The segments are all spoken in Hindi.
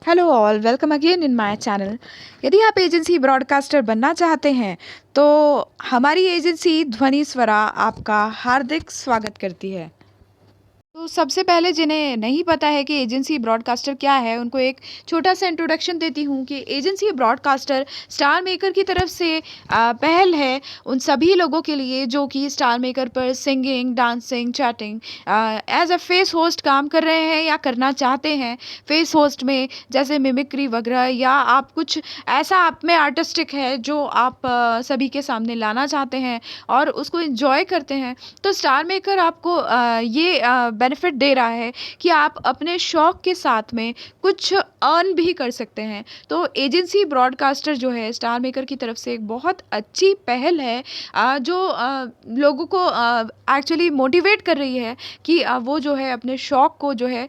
Hello all, welcome again in my channel. यदि आप एजेंसी ब्रॉडकास्टर बनना चाहते हैं तो हमारी एजेंसी ध्वनि स्वरा आपका हार्दिक स्वागत करती है। तो सबसे पहले जिन्हें नहीं पता है कि एजेंसी ब्रॉडकास्टर क्या है, उनको एक छोटा सा इंट्रोडक्शन देती हूँ कि एजेंसी ब्रॉडकास्टर स्टार मेकर की तरफ से पहल है उन सभी लोगों के लिए जो कि स्टार मेकर पर singing, dancing, chatting as a face host काम कर रहे हैं या करना चाहते हैं। फेस होस्ट में जैसे मिमिक्री वगैरह, या आप कुछ ऐसा आप में आर्टिस्टिक है जो आप सभी के सामने लाना चाहते हैं और उसको एंजॉय करते हैं, तो स्टार मेकर आपको ये बेनिफिट दे रहा है कि आप अपने शौक के साथ में कुछ अर्न भी कर सकते हैं। तो एजेंसी ब्रॉडकास्टर जो है स्टार मेकर की तरफ से एक बहुत अच्छी पहल है, जो लोगों को एक्चुअली मोटिवेट कर रही है कि वो जो है अपने शौक को जो है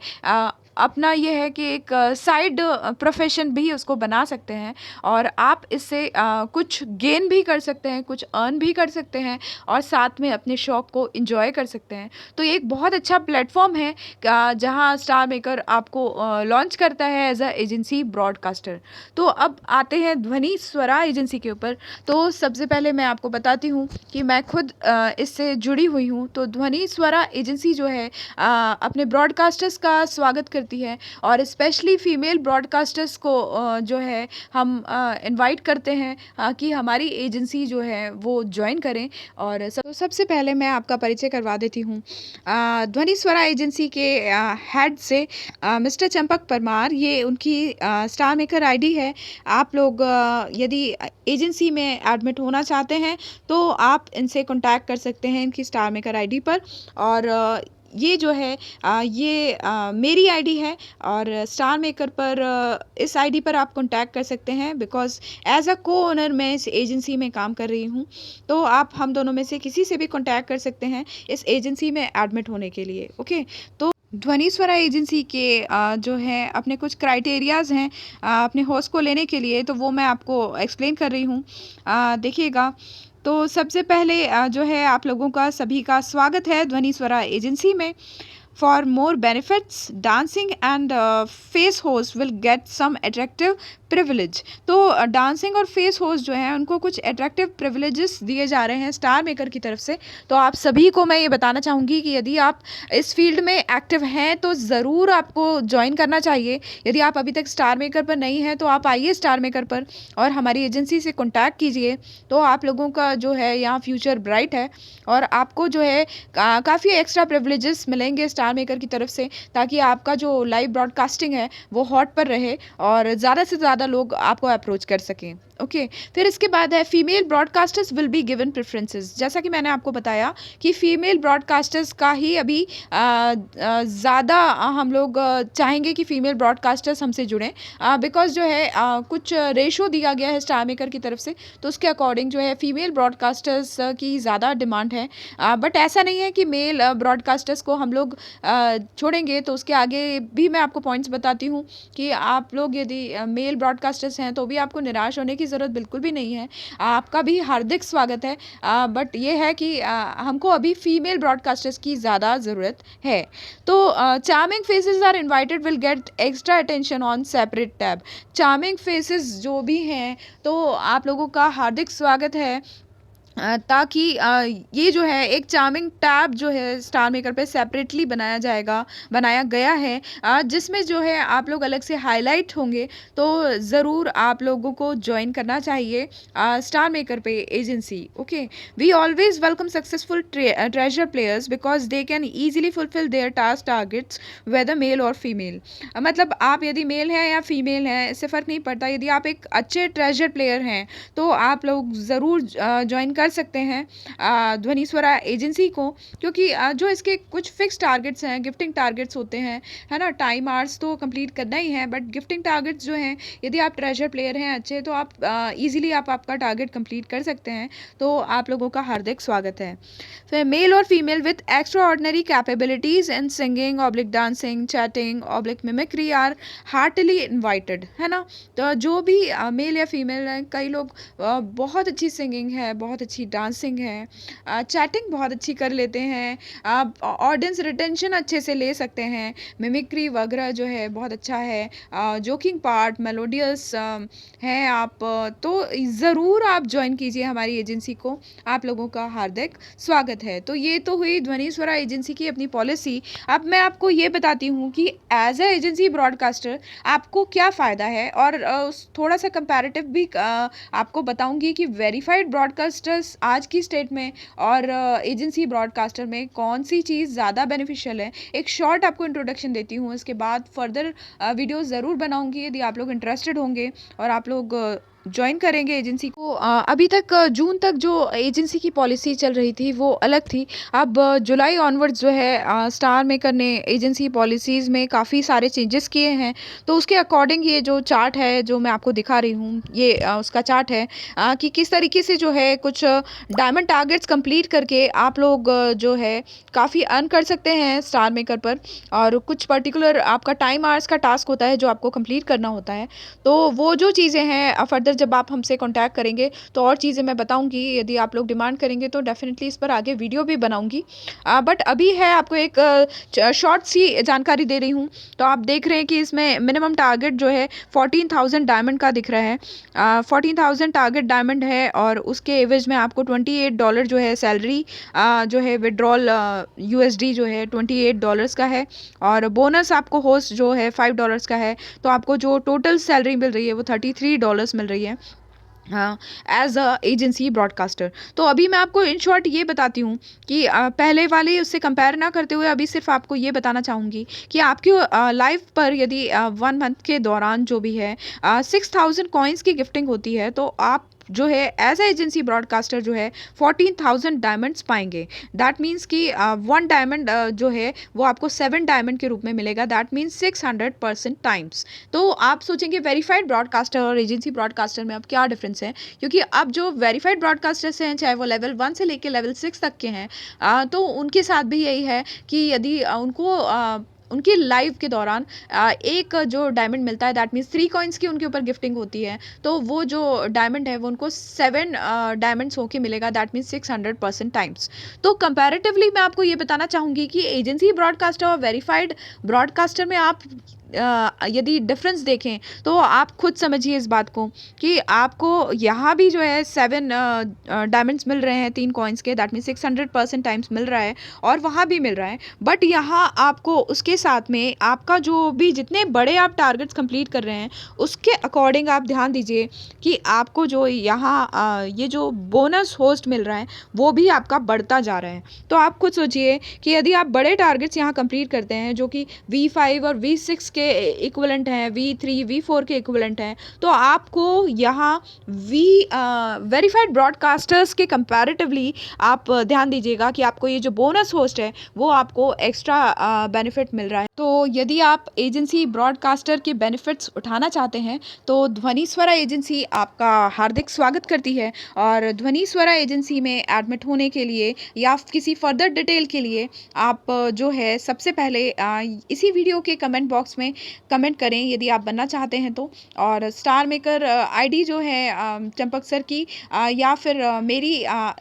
अपना ये है कि एक साइड प्रोफेशन भी उसको बना सकते हैं और आप इससे कुछ गेन भी कर सकते हैं, कुछ अर्न भी कर सकते हैं और साथ में अपने शौक को एंजॉय कर सकते हैं। तो ये एक बहुत अच्छा प्लेटफॉर्म है जहां स्टार मेकर आपको लॉन्च करता है एज अ एजेंसी ब्रॉडकास्टर। तो अब आते हैं ध्वनि स्वरा एजेंसी के ऊपर। तो सबसे पहले मैं आपको बताती हूँ कि मैं खुद इससे जुड़ी हुई हूँ। तो ध्वनि स्वरा एजेंसी जो है अपने ब्रॉडकास्टर्स का स्वागत करती है और स्पेशली फीमेल ब्रॉडकास्टर्स को जो है हम इनवाइट करते हैं कि हमारी एजेंसी जो है वो ज्वाइन करें। और सबसे पहले मैं आपका परिचय करवा देती हूँ ध्वनि स्वरा एजेंसी के हेड से, मिस्टर चंपक परमार। ये उनकी स्टार मेकर आईडी है। आप लोग यदि एजेंसी में एडमिट होना चाहते हैं तो आप इनसे कांटेक्ट कर सकते हैं इनकी स्टार मेकर आईडी पर। और ये जो है ये मेरी आईडी है और स्टार मेकर पर इस आईडी पर आप कांटेक्ट कर सकते हैं बिकॉज़ एज अ को ओनर मैं इस एजेंसी में काम कर रही हूँ। तो आप हम दोनों में से किसी से भी कांटेक्ट कर सकते हैं इस एजेंसी में एडमिट होने के लिए। ओके, तो ध्वनि स्वरा एजेंसी के जो है अपने कुछ क्राइटेरियाज़ हैं अपने होस्ट को लेने के लिए, तो वो मैं आपको एक्सप्लेन कर रही हूँ। देखिएगा, तो सबसे पहले जो है आप लोगों का सभी का स्वागत है ध्वनि स्वरा एजेंसी में। For more benefits, dancing and face host will get some attractive privilege. तो डांसिंग और फेस होस्ट जो है उनको कुछ अट्रैक्टिव प्रिविलेजेस दिए जा रहे हैं स्टार मेकर की तरफ से। तो आप सभी को मैं ये बताना चाहूँगी कि यदि आप इस फील्ड में एक्टिव हैं तो ज़रूर आपको ज्वाइन करना चाहिए। यदि आप अभी तक स्टार मेकर पर नहीं हैं तो आप आइए स्टार मेकर पर और हमारी एजेंसी से कॉन्टैक्ट कीजिए। तो आप लोगों का जो है यहाँ फ्यूचर ब्राइट है और आपको जो है काफ़ी एक्स्ट्रा प्रिविलेजेस मिलेंगे स्टार मेकर की तरफ से, ताकि आपका जो लाइव ब्रॉडकास्टिंग है वो हॉट पर रहे और ज़्यादा से ज़्यादा लोग आपको अप्रोच कर सकें। ओके, फिर इसके बाद है female broadcasters will be given preferences. जैसा कि मैंने आपको बताया कि फीमेल ब्रॉडकास्टर्स का ही अभी ज़्यादा हम लोग चाहेंगे कि फीमेल ब्रॉडकास्टर्स हमसे जुड़ें बिकॉज जो है कुछ रेशो दिया गया है स्टार मेकर की तरफ से, तो उसके अकॉर्डिंग जो है फीमेल ब्रॉडकास्टर्स की ज़्यादा डिमांड है। बट ऐसा नहीं है कि मेल ब्रॉडकास्टर्स को हम लोग छोड़ेंगे। तो उसके आगे भी मैं आपको पॉइंट्स बताती हूँ कि आप लोग यदि मेल ब्रॉडकास्टर्स हैं तो भी आपको निराश होने की ज़रूरत बिल्कुल भी नहीं है, आपका भी हार्दिक स्वागत है। बट ये है कि हमको अभी फीमेल ब्रॉडकास्टर्स की ज़्यादा ज़रूरत है। तो charming faces are invited will get extra attention on separate tab. Charming faces जो भी हैं तो आप लोगों का हार्दिक स्वागत है ताकि ये जो है एक चार्मिंग टैब जो है स्टार मेकर पे सेपरेटली बनाया गया है, जिसमें जो है आप लोग अलग से हाईलाइट होंगे। तो ज़रूर आप लोगों को ज्वाइन करना चाहिए स्टार मेकर पे agency. Okay, we always welcome successful treasure players because they can easily fulfil their task targets whether male और फीमेल। मतलब आप यदि मेल हैं या फीमेल हैं इससे फ़र्क नहीं पड़ता, यदि आप एक अच्छे ट्रेजर प्लेयर हैं तो आप लोग ज़रूर ज्वाइन कर सकते हैं ध्वनि स्वरा एजेंसी को, क्योंकि जो इसके कुछ फिक्स टारगेट्स हैं, गिफ्टिंग टारगेट्स होते हैं, है ना। टाइम आवर्स तो कंप्लीट करना ही है, बट गिफ्टिंग टारगेट्स जो हैं, यदि आप ट्रेजर प्लेयर हैं अच्छे तो आप इजीली आप आपका टारगेट कंप्लीट कर सकते हैं। तो आप लोगों का हार्दिक स्वागत है। फिर मेल और female with extraordinary capabilities in singing oblique dancing chatting oblique mimicry are heartily invited, है ना। तो जो भी मेल या फीमेल है, कई लोग बहुत अच्छी सिंगिंग है, बहुत अच्छी अच्छी डांसिंग है, चैटिंग बहुत अच्छी कर लेते हैं, आप ऑडियंस रिटेंशन अच्छे से ले सकते हैं, मिमिक्री वगैरह जो है बहुत अच्छा है, जोकिंग पार्ट, मेलोडियस हैं आप, तो ज़रूर आप ज्वाइन कीजिए हमारी एजेंसी को। आप लोगों का हार्दिक स्वागत है। तो ये तो हुई ध्वनि स्वरा एजेंसी की अपनी पॉलिसी। अब मैं आपको ये बताती हूँ कि एज ए एजेंसी ब्रॉडकास्टर आपको क्या फ़ायदा है, और थोड़ा सा कंपैरेटिव भी आपको बताऊंगी कि वेरीफाइड ब्रॉडकास्टर्स आज की स्टेट में और एजेंसी ब्रॉडकास्टर में कौन सी चीज़ ज़्यादा बेनिफिशियल है। एक शॉर्ट आपको इंट्रोडक्शन देती हूँ, इसके बाद फर्दर वीडियोस ज़रूर बनाऊंगी यदि आप लोग इंटरेस्टेड होंगे और आप लोग ज्वाइन करेंगे एजेंसी को। अभी तक जून तक जो एजेंसी की पॉलिसी चल रही थी वो अलग थी। अब जुलाई ऑनवर्ड्स जो है स्टार मेकर ने एजेंसी पॉलिसीज़ में काफ़ी सारे चेंजेस किए हैं। तो उसके अकॉर्डिंग ये जो चार्ट है जो मैं आपको दिखा रही हूँ, ये उसका चार्ट है कि किस तरीके से जो है कुछ डायमंड टारगेट्स कंप्लीट करके आप लोग जो है काफ़ी अर्न कर सकते हैं स्टार मेकर पर। और कुछ पर्टिकुलर आपका टाइम आवर्स का टास्क होता है जो आपको कंप्लीट करना होता है। तो वो जो चीज़ें हैं फर्दर जब आप हमसे कांटेक्ट करेंगे तो और चीज़ें मैं बताऊंगी। यदि आप लोग डिमांड करेंगे तो डेफिनेटली इस पर आगे वीडियो भी बनाऊंगी। बट अभी है आपको एक शॉर्ट सी जानकारी दे रही हूँ। तो आप देख रहे हैं कि इसमें मिनिमम टारगेट जो है 14,000 डायमंड का दिख रहा है। 14,000 टारगेट डायमंड है और उसके एवज में आपको $28 जो है सैलरी जो है विड्रॉल USD जो है $28 का है। और बोनस आपको होस्ट जो है $5 का है। तो आपको जो टोटल सैलरी मिल रही है वो $33 मिल रही है हाँ, एज अ एजेंसी ब्रॉडकास्टर। तो अभी मैं आपको इन शॉर्ट ये बताती हूँ कि पहले वाले उससे कंपेयर ना करते हुए अभी सिर्फ आपको ये बताना चाहूँगी कि आपकी लाइफ पर यदि 1 मंथ के दौरान जो भी है 6,000 कॉइन्स की गिफ्टिंग होती है, तो आप जो है एज ए एजेंसी ब्रॉडकास्टर जो है 14,000 डायमंड्स पाएंगे। दैट मीन्स कि 1 डायमंड जो है वो आपको 7 डायमंड के रूप में मिलेगा। That means 600% times. तो आप सोचेंगे वेरीफाइड ब्रॉडकास्टर और एजेंसी ब्रॉडकास्टर में अब क्या डिफरेंस है, क्योंकि अब जो वेरीफाइड ब्रॉडकास्टर्स हैं चाहे वो लेवल 1 से लेकर लेवल 6 तक के हैं, तो उनके साथ भी यही है कि यदि उनको उनकी लाइफ के दौरान एक जो डायमंड मिलता है दैट मीन्स 3 कॉइन्स की उनके ऊपर गिफ्टिंग होती है। तो वो जो डायमंड है वो उनको 7 डायमंड्स होके मिलेगा। That means 600% times. तो कंपैरेटिवली मैं आपको ये बताना चाहूँगी कि एजेंसी ब्रॉडकास्टर और वेरीफाइड ब्रॉडकास्टर में आप यदि डिफरेंस देखें तो आप खुद समझिए इस बात को कि आपको यहाँ भी जो है 7 डायमंड्स मिल रहे हैं 3 कॉइन्स के। दैट मीन्स 600% टाइम्स मिल रहा है और वहाँ भी मिल रहा है। बट यहाँ आपको उसके साथ में आपका जो भी जितने बड़े आप टारगेट्स कंप्लीट कर रहे हैं उसके अकॉर्डिंग आप ध्यान दीजिए कि आपको जो यहाँ ये जो बोनस होस्ट मिल रहा है वो भी आपका बढ़ता जा रहा है। तो आप खुद सोचिए कि यदि आप बड़े टारगेट्स यहाँ कंप्लीट करते हैं जो कि V5 और V6 के इक्विवेलेंट हैं, V3 V4 के इक्विवेलेंट हैं, तो आपको यहाँ वेरीफाइड ब्रॉडकास्टर्स के कंपैरेटिवली आप ध्यान दीजिएगा कि आपको ये जो बोनस होस्ट है वो आपको एक्स्ट्रा बेनिफिट मिल रहा है। तो यदि आप एजेंसी ब्रॉडकास्टर के बेनिफिट्स उठाना चाहते हैं तो ध्वनि स्वरा एजेंसी आपका हार्दिक स्वागत करती है। और ध्वनि स्वरा एजेंसी में एडमिट होने के लिए या किसी फर्दर डिटेल के लिए आप जो है सबसे पहले इसी वीडियो के कमेंट बॉक्स में कमेंट करें यदि आप बनना चाहते हैं तो। और स्टार मेकर आईडी जो है चंपक सर की या फिर मेरी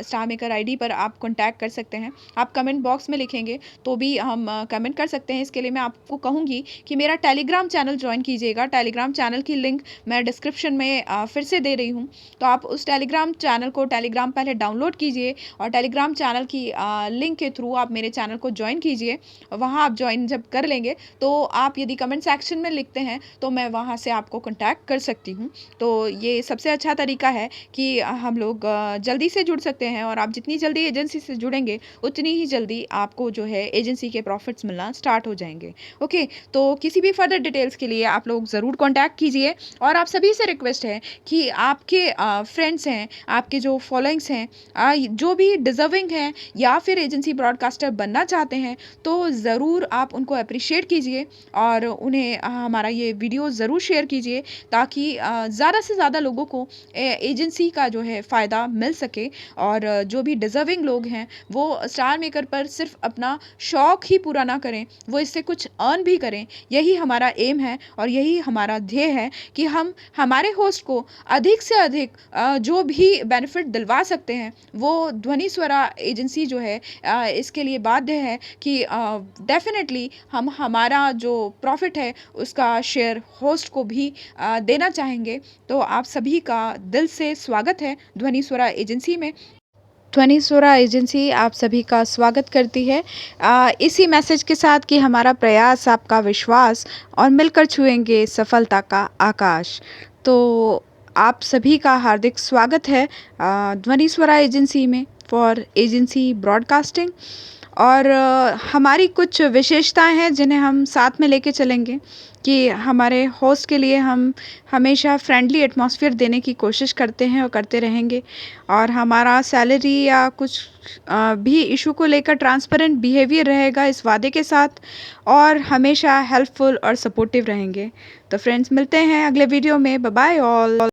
स्टार मेकर आईडी पर आप कांटेक्ट कर सकते हैं। आप कमेंट बॉक्स में लिखेंगे तो भी हम कमेंट कर सकते हैं। इसके लिए मैं आपको कहूँगी कि मेरा टेलीग्राम चैनल ज्वाइन कीजिएगा। टेलीग्राम चैनल की लिंक मैं डिस्क्रिप्शन में फिर से दे रही हूँ। तो आप उस टेलीग्राम चैनल को टेलीग्राम पहले डाउनलोड कीजिए और टेलीग्राम चैनल की लिंक के थ्रू आप मेरे चैनल को ज्वाइन कीजिए। वहाँ आप ज्वाइन जब कर लेंगे तो आप यदि कमेंट सेक्शन में लिखते हैं तो मैं वहाँ से आपको कांटेक्ट कर सकती हूँ। तो ये सबसे अच्छा तरीका है कि हम लोग जल्दी से जुड़ सकते हैं। और आप जितनी जल्दी एजेंसी से जुड़ेंगे उतनी ही जल्दी आपको जो है एजेंसी के प्रॉफिट्स मिलना स्टार्ट हो जाएंगे। ओके, तो किसी भी फर्दर डिटेल्स के लिए आप लोग ज़रूर कांटेक्ट कीजिए। और आप सभी से रिक्वेस्ट है कि आपके फ्रेंड्स हैं, आपके जो फॉलोइंग्स हैं, जो भी डिज़र्विंग हैं या फिर एजेंसी ब्रॉडकास्टर बनना चाहते हैं तो ज़रूर आप उनको अप्रिशिएट कीजिए और उन्हें हमारा ये वीडियो ज़रूर शेयर कीजिए, ताकि ज़्यादा से ज़्यादा लोगों को एजेंसी का जो है फ़ायदा मिल सके, और जो भी डिज़र्विंग लोग हैं वो स्टार मेकर पर सिर्फ अपना शौक ही पूरा ना करें, वो इससे कुछ अर्न भी करें। यही हमारा एम है और यही हमारा ध्येय है कि हम हमारे होस्ट को अधिक से अधिक जो भी बेनिफिट दिलवा सकते हैं, वो ध्वनि स्वरा एजेंसी जो है इसके लिए बाध्य है कि डेफ़िनेटली हम हमारा जो प्रॉफ़िट है उसका शेयर होस्ट को भी देना चाहेंगे। तो आप सभी का दिल से स्वागत है ध्वनि स्वरा एजेंसी में। ध्वनि स्वरा एजेंसी आप सभी का स्वागत करती है, इसी मैसेज के साथ कि हमारा प्रयास आपका विश्वास और मिलकर छुएंगे सफलता का आकाश। तो आप सभी का हार्दिक स्वागत है ध्वनि स्वरा एजेंसी में फॉर एजेंसी ब्रॉडकास्टिंग। और हमारी कुछ विशेषताएं हैं जिन्हें हम साथ में लेके चलेंगे कि हमारे होस्ट के लिए हम हमेशा फ्रेंडली एटमॉस्फेयर देने की कोशिश करते हैं और करते रहेंगे, और हमारा सैलरी या कुछ भी इशू को लेकर ट्रांसपेरेंट बिहेवियर रहेगा इस वादे के साथ, और हमेशा हेल्पफुल और सपोर्टिव रहेंगे। तो फ्रेंड्स, मिलते हैं अगले वीडियो में। Bye bye all.